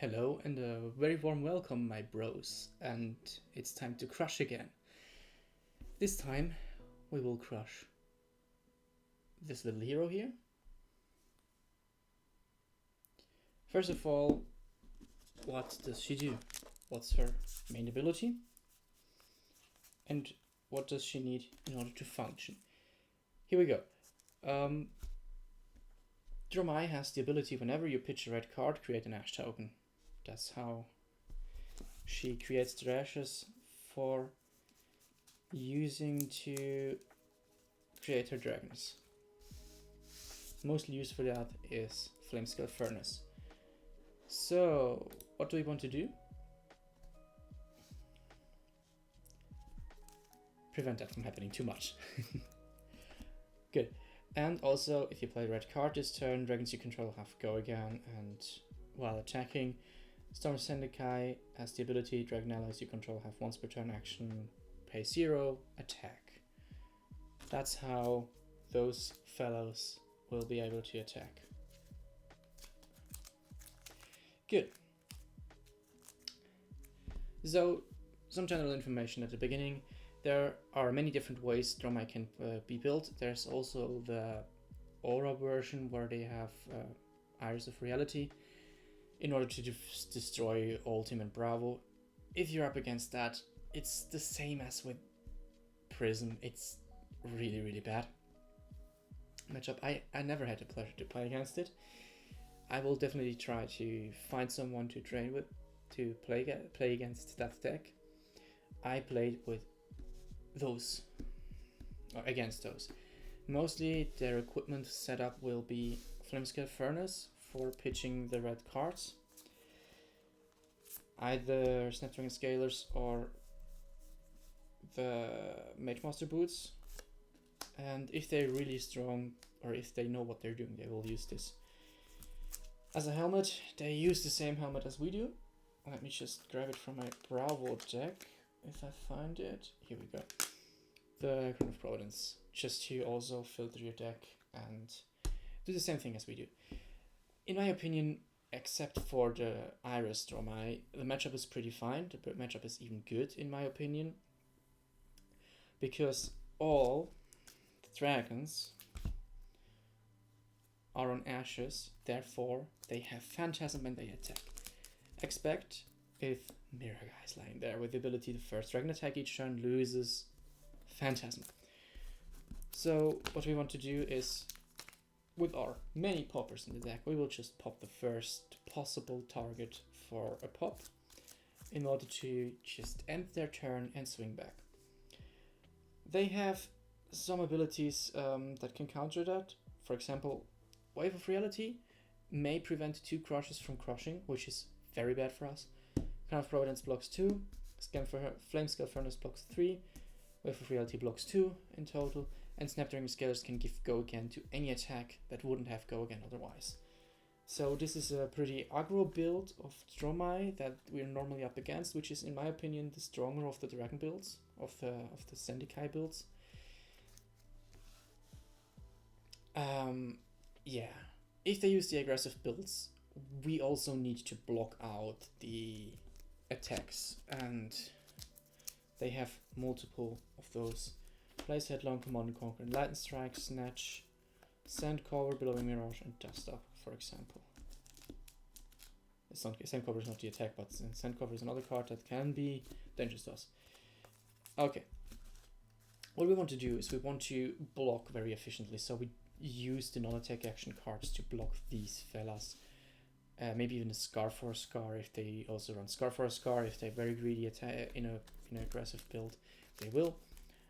Hello and a very warm welcome, my bros, and it's time to crush again. This time we will crush this little hero here. First of all, what does she do? What's her main ability? And what does she need in order to function? Here we go. Dromai has the ability, whenever you pitch a red card, create an ash token. That's how she creates the ashes for using to create her dragons. Mostly used for that is Flamescale Furnace. So, what do we want to do? Prevent that from happening too much. Good. And also, if you play a red card this turn, dragons you control have go again, and while attacking, Storm Sendikai has the ability, dragon allies you control have once per turn action, pay 0, attack. That's how those fellows will be able to attack. Good. So, some general information at the beginning. There are many different ways Dromai can be built. There's also the Aura version where they have Iris of Reality in order to destroy Ultim and Bravo. If you're up against that, it's the same as with Prism. It's really, really bad matchup. I never had the pleasure to play against it. I will definitely try to find someone to train with to play against that deck. I played with those, or against those. Mostly their equipment setup will be Flamescale Furnace for pitching the red cards, either Snapdragon Scalers or the Mage Master Boots, and if they're really strong or if they know what they're doing, they will use this. As a helmet, they use the same helmet as we do. Let me just grab it from my Bravo deck, if I find it. Here we go. The Crown of Providence, just to also filter your deck and do the same thing as we do. In my opinion, except for the Iris Dromai, the matchup is pretty fine. The matchup is even good, in my opinion, because all the dragons are on ashes, therefore they have Phantasm when they attack. Expect if Mirror Guy is lying there with the ability to first dragon attack each turn, loses Phantasm. So what we want to do is, with our many poppers in the deck, we will just pop the first possible target for a pop in order to just end their turn and swing back. They have some abilities that can counter that. For example, Wave of Reality may prevent 2 crushes from crushing, which is very bad for us. Crown of Providence blocks 2, Flamescale Furnace blocks 3, Wave of Reality blocks 2 in total, and Snapdragon Scalers can give go again to any attack that wouldn't have go again otherwise. So this is a pretty aggro build of Dromai that we're normally up against, which is, in my opinion, the stronger of the dragon builds, of the Sendikai builds. Yeah, if they use the aggressive builds, we also need to block out the attacks, and they have multiple of those. Place Headlong, Command and Conquer, Lightning Strike, Snatch, Sand Cover, Billowing Mirage, and Dust Up, for example. Sand Cover is not the attack, but Sand Cover is another card that can be dangerous to us. Okay. What we want to do is we want to block very efficiently, so we use the non-attack action cards to block these fellas. Maybe even a Scar for a Scar if they also run Scar for a Scar. If they're very greedy in an aggressive build, they will.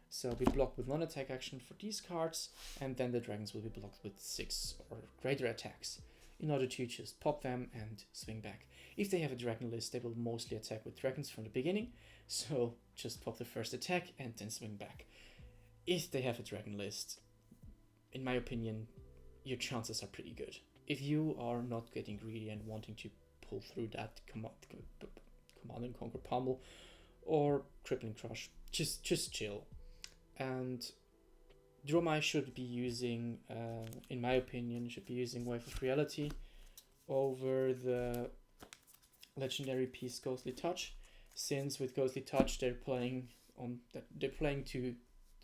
So we block with non-attack action for these cards, and then the dragons will be blocked with 6 or greater attacks in order to just pop them and swing back. If they have a dragon list, they will mostly attack with dragons from the beginning, so just pop the first attack and then swing back. If they have a dragon list, in my opinion, your chances are pretty good. If you are not getting greedy and wanting to pull through that command and conquer pummel or crippling crush, just chill. And Dromai should be using, in my opinion, Wave of Reality over the legendary piece Ghostly Touch, since with Ghostly Touch they're playing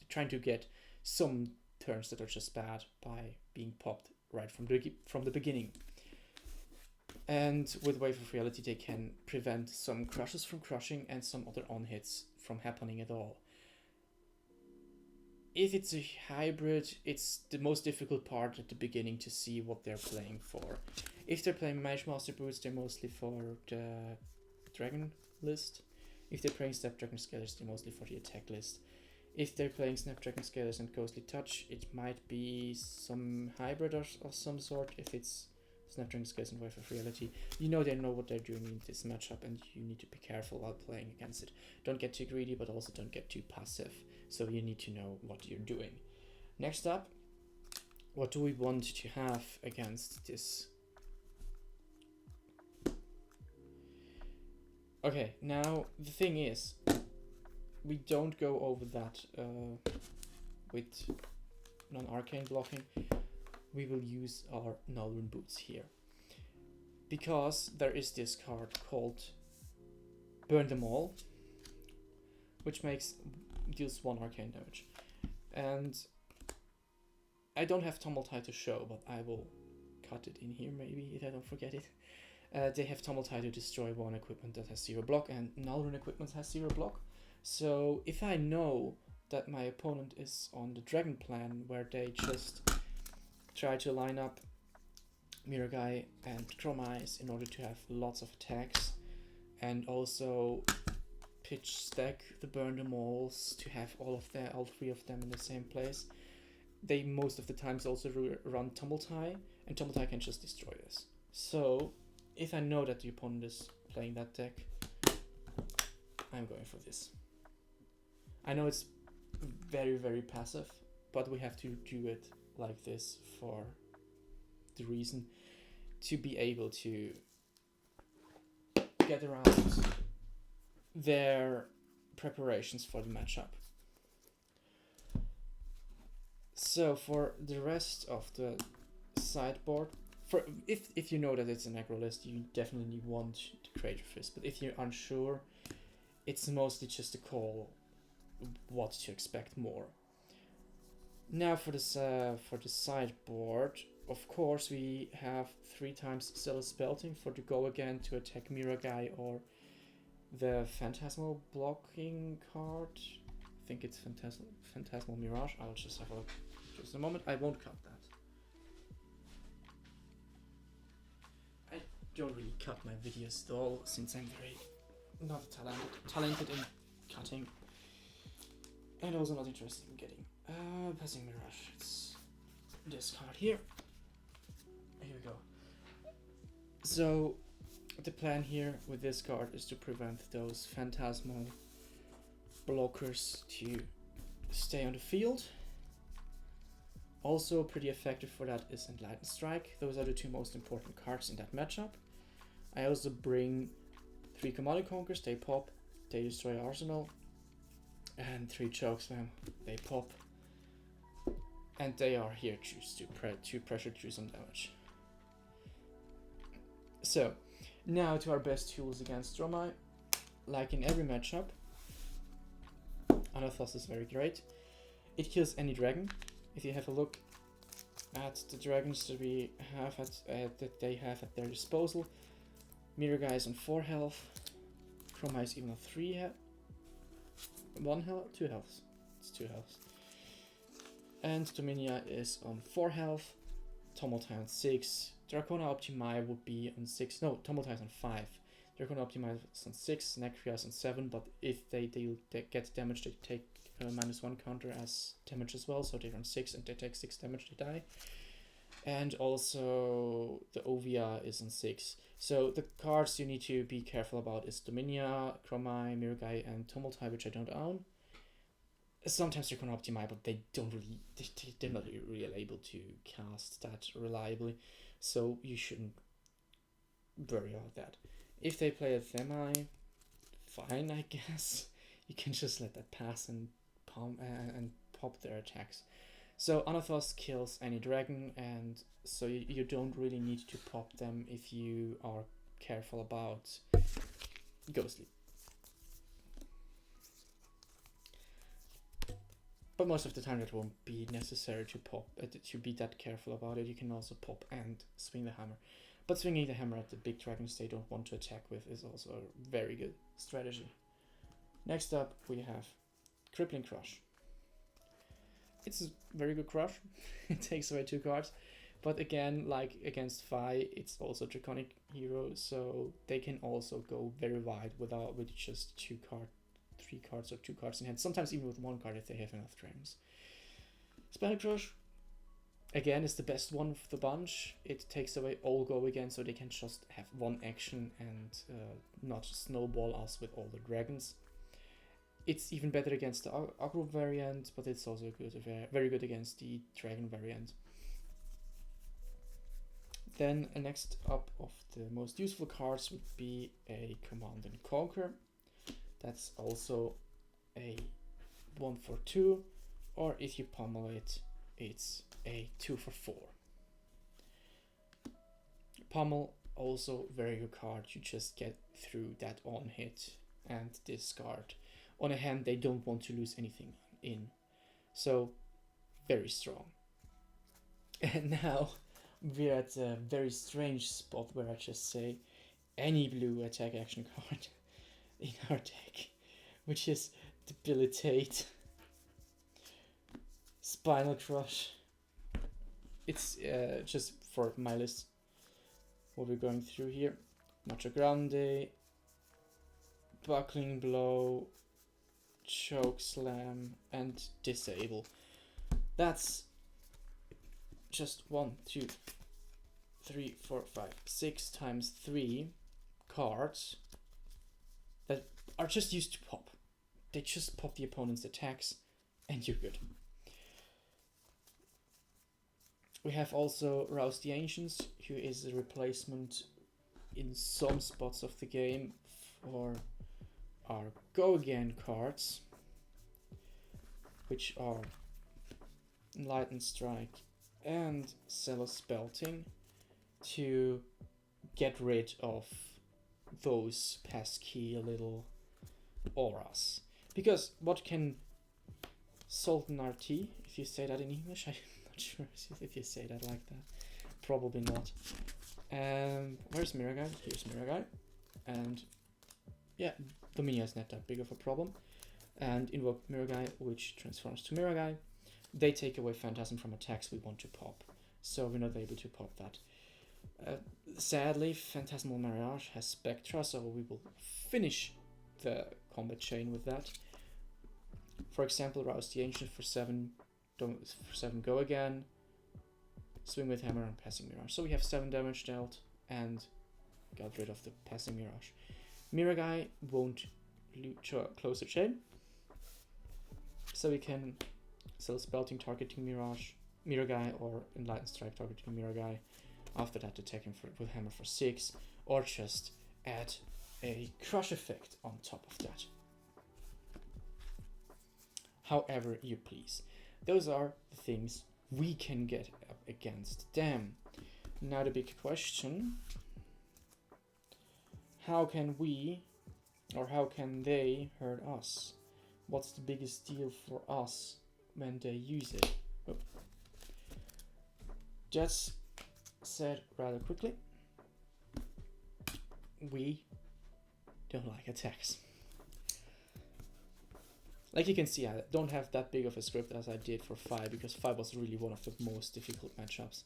trying to get some turns that are just bad by being popped right from the beginning. And with Wave of Reality they can prevent some crushes from crushing and some other on-hits from happening at all. If it's a hybrid, it's the most difficult part at the beginning to see what they're playing for. If they're playing Mage Master Boots, they're mostly for the Dragon list. If they're playing Snapdragon Scalers, they're mostly for the attack list. If they're playing Snapdragon Scalers and Ghostly Touch, it might be some hybrid of some sort. If it's Snapdragon Scalers and Wave of Reality, you know they know what they're doing in this matchup, and you need to be careful while playing against it. Don't get too greedy, but also don't get too passive. So you need to know what you're doing. Next up, what do we want to have against this? Okay, now the thing is, we don't go over that with non-arcane blocking. We will use our Nullrune Boots here, because there is this card called Burn Them All, which deals 1 arcane damage. And I don't have Tumultide to show, but I will cut it in here maybe if I don't forget it. They have Tumultide to destroy 1 equipment that has 0 block, and Nullrune equipment has 0 block. So if I know that my opponent is on the Dragon plan, where they just try to line up Miragai and Dromai in order to have lots of attacks, and also pitch stack the Burn Them Alls to have all 3 of them in the same place, they most of the times also run Tumultide, and Tumultide can just destroy this. So if I know that the opponent is playing that deck, I'm going for this. I know it's very, very passive, but we have to do it like this for the reason to be able to get around their preparations for the matchup. So for the rest of the sideboard, if you know that it's an aggro list, you definitely want to create a fist. But if you're unsure, it's mostly just a call what to expect more. Now for the sideboard, of course we have 3 times Zealous Belting for the go again to attack Miragai or the Phantasmal blocking card. I think it's Phantasmal Mirage. I'll just have a look just a moment. I won't cut that. I don't really cut my videos at all, since I'm very not talented in cutting, and also not interested in getting Passing Mirage. It's this card here. Here we go. So the plan here with this card is to prevent those phantasmal blockers to stay on the field. Also pretty effective for that is Enlightened Strike. Those are the 2 most important cards in that matchup. I also bring 3 Commodity Conkers, they pop, they destroy Arsenal, and 3 Chokeslam, they pop, and they are here just to pressure through some damage. So now to our best tools against Dromai. Like in every matchup, Anathos is very great. It kills any dragon. If you have a look at the dragons that we have that they have at their disposal, Miragai is on 4 health, Dromai is even on 3 health, 1 health, 2 healths. It's 2 healths. And Dominia is on 4 health, Tumultide on 6, Dracona Optimi would be on 6, no, Tumultide is on 5, Dracona Optimi is on 6, Necria is on 7, but if they get damage, they take -1 counter as damage as well, so they're on 6 and they take 6 damage, they die. And also the Ovia is on 6. So the cards you need to be careful about is Dominia, Dromai, Miragai, and Tumultide, which I don't own. Sometimes they're going to optimize, but they're not really able to cast that reliably, so you shouldn't worry about that. If they play a Themai, fine, I guess. You can just let that pass and pop their attacks. So Anathos kills any dragon, and so you don't really need to pop them if you are careful about Ghostly. But most of the time it won't be necessary to pop, to be that careful about it. You can also pop and swing the hammer. But swinging the hammer at the big dragons they don't want to attack with is also a very good strategy. Next up we have Crippling Crush. It's a very good crush. It takes away 2 cards. But again, like against Fi, it's also Draconic Hero, so they can also go very wide with just 3 cards or 2 cards in hand. Sometimes even with 1 card if they have enough dragons. Spell Crush, again, is the best one of the bunch. It takes away all go again, so they can just have 1 action and not snowball us with all the dragons. It's even better against the aggro variant, but it's also good, very good against the dragon variant. Then next up of the most useful cards would be a Command and Conquer. That's also a 1 for 2, or if you pummel it, it's a 2 for 4. Pummel, also very good card. You just get through that on hit and discard. On a hand they don't want to lose anything in, so very strong. And now we're at a very strange spot where I just say any blue attack action card in our deck, which is Debilitate, Spinal Crush. It's just for my list what we're going through here. Macho Grande, Buckling Blow, Choke Slam, and Disable. That's just 1, 2, 3, 4, 5, 6 times 3 cards that are just used to pop. They just pop the opponent's attacks and you're good. We have also Rouse the Ancients, who is a replacement in some spots of the game for our Go Again cards, which are Enlightened Strike and Zealous Belting, to get rid of those pesky little auras. Because what can Sultan RT, if you say that in English, I'm not sure if you say that like that, probably not. Where's Mirror Guy? Here's Mirror Guy, and yeah, Dominia is not that big of a problem. And invoke Mirror Guy, which transforms to Mirror Guy. They take away Phantasm from attacks we want to pop, so we're not able to pop that. Sadly, Phantasmal Mirage has Spectra, so we will finish the combat chain with that. For example, Rouse the Ancient for 7, Go Again, Swing with Hammer, and Passing Mirage. So we have 7 damage dealt and got rid of the Passing Mirage. Mirror Guy won't close the chain, so we can Zealous Belting targeting Mirror Guy, or Enlightened Strike targeting Mirror Guy. After that, attack him with Hammer for 6, or just add a Crush effect on top of that. However you please. Those are the things we can get up against them. Now the big question: how can we, or how can they hurt us? What's the biggest deal for us when they use it? Oh. Just said rather quickly, we don't like attacks. Like you can see, I don't have that big of a script as I did for 5, because 5 was really one of the most difficult matchups.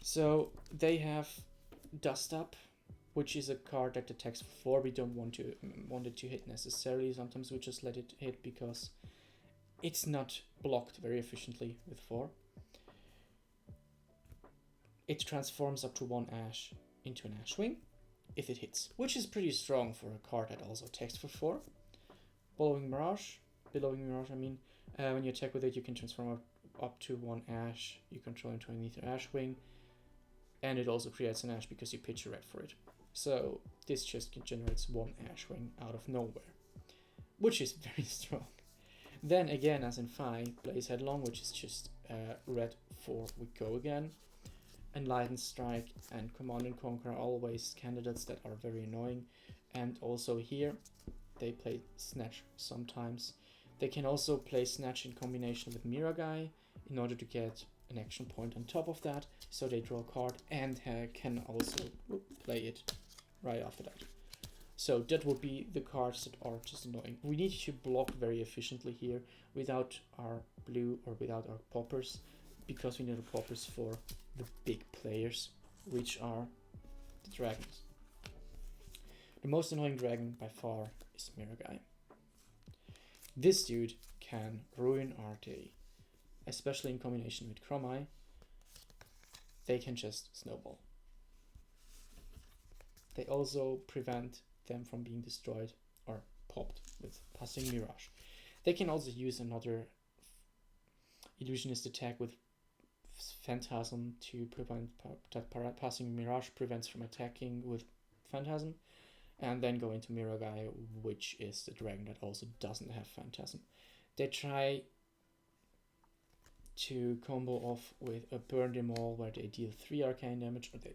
So they have Dust Up, which is a card that attacks for 4. We don't want it to hit necessarily. Sometimes we just let it hit because it's not blocked very efficiently with 4. It transforms up to 1 Ash into an Ashwing if it hits, which is pretty strong for a card that also attacks for 4. Billowing Mirage, I mean, when you attack with it, you can transform up to 1 Ash you control into an Ether Ashwing, and it also creates an Ash because you pitch a red for it. So this just generates 1 Ashwing out of nowhere, which is very strong. Then again, as in 5, Blaze Headlong, which is just red 4 we Go Again. Enlightened Strike and Command and Conquer are always candidates that are very annoying. And also here, they play Snatch sometimes. They can also play Snatch in combination with Miragai in order to get an action point on top of that. So they draw a card and can also play it right after that. So that would be the cards that are just annoying. We need to block very efficiently here without our blue or without our poppers, because we need the poppers for the big players, which are the dragons. The most annoying dragon by far is Miragai. This dude can ruin our day, especially in combination with Dromai. They can just snowball. They also prevent them from being destroyed or popped with Passing Mirage. They can also use another illusionist attack with Phantasm to prevent that Passing Mirage prevents from attacking with Phantasm, and then go into Miragai, which is the dragon that also doesn't have Phantasm. They try to combo off with a Burn Them All where they deal 3 arcane damage, or they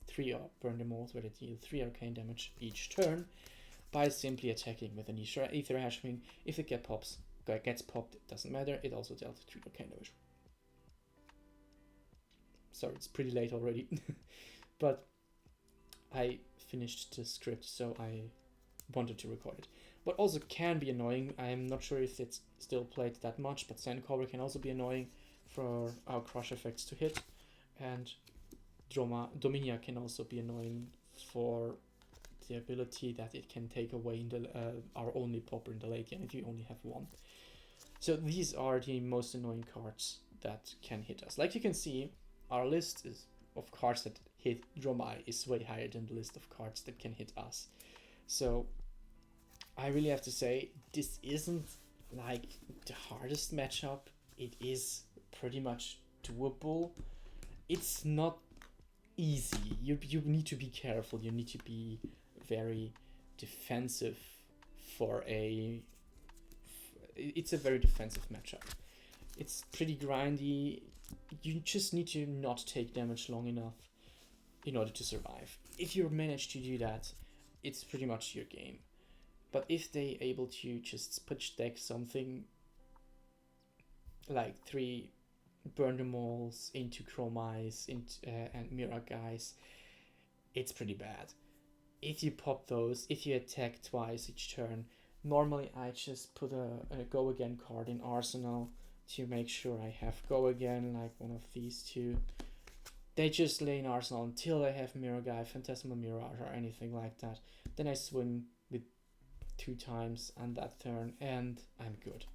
3 Burn Them Alls where they deal 3 arcane damage each turn by simply attacking with an Ether Hashwing. If it gets popped, it doesn't matter, it also dealt 3 arcane damage. Sorry, it's pretty late already, but I finished the script, so I wanted to record it. What also can be annoying, I'm not sure if it's still played that much, but Sandcobra can also be annoying for our crush effects to hit, and Dominia can also be annoying for the ability that it can take away our only popper in the late game if you only have one. So these are the most annoying cards that can hit us. Like you can see, our list of cards that hit Dromai is way higher than the list of cards that can hit us. So I really have to say, this isn't like the hardest matchup. It is pretty much doable. It's not easy. You need to be careful. You need to be very defensive it's a very defensive matchup. It's pretty grindy. You just need to not take damage long enough in order to survive. If you manage to do that, it's pretty much your game. But if they able to just pitch deck something like 3 Burn Them Alls into Chromais and Miragais, it's pretty bad. If you pop those, if you attack twice each turn, normally I just put a Go Again card in Arsenal to make sure I have Go Again, like one of these two. They just lay in Arsenal until I have Miragai, Phantasmal Mirage, or anything like that. Then I swing with 2 times on that turn, and I'm good.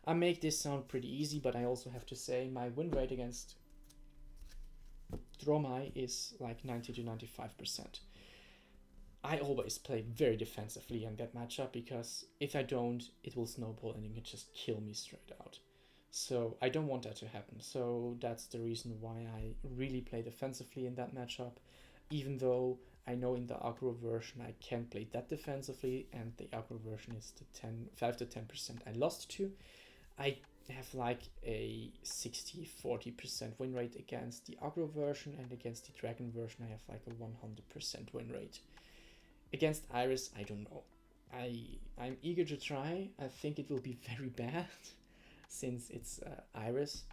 I make this sound pretty easy, but I also have to say my win rate against Dromai is like 90 to 95%. I always play very defensively in that matchup, because if I don't, it will snowball and it can just kill me straight out. So I don't want that to happen. So that's the reason why I really play defensively in that matchup, even though I know in the aggro version I can't play that defensively, and the aggro version is the 5 to 10% I lost to. I have like a 60-40% win rate against the aggro version, and against the dragon version I have like a 100% win rate. Against Iris, I don't know. I'm eager to try. I think it will be very bad since it's Iris,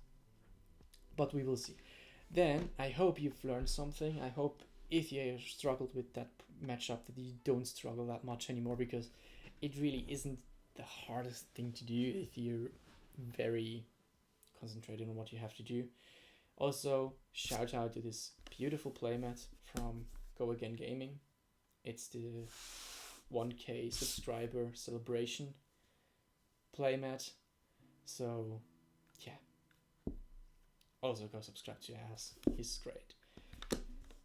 but we will see. Then I hope you've learned something. I hope if you struggled with that matchup that you don't struggle that much anymore, because it really isn't the hardest thing to do if you're very concentrated on what you have to do. Also, shout out to this beautiful playmat from Go Again Gaming. It's the 1K subscriber celebration playmat. So yeah, also go subscribe to As, he's great.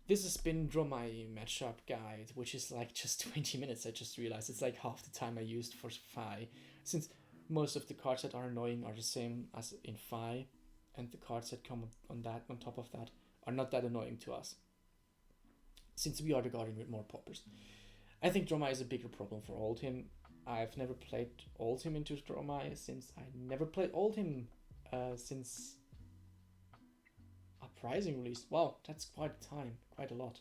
This has been Dromai matchup guide, which is like just 20 minutes. I just realized it's like half the time I used for Phi, since most of the cards that are annoying are the same as in Phi, and the cards that come on top of that are not that annoying to us, since we are the Guardian with more poppers. I think Dromai is a bigger problem for Oldhim. I've never played Oldhim into Dromai, since I never played Oldhim since Uprising released. Wow, that's quite a time, quite a lot.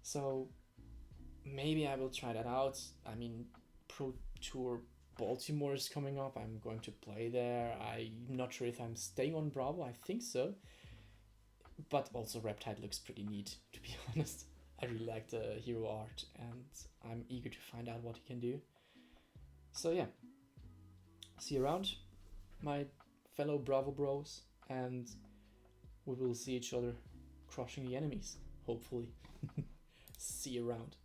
So maybe I will try that out. I mean, Pro Tour Baltimore is coming up. I'm going to play there. I'm not sure if I'm staying on Bravo. I think so. But also Reptide looks pretty neat, to be honest. I really like the hero art and I'm eager to find out what he can do. So yeah, see you around, my fellow Bravo bros, and we will see each other crushing the enemies, hopefully. See you around.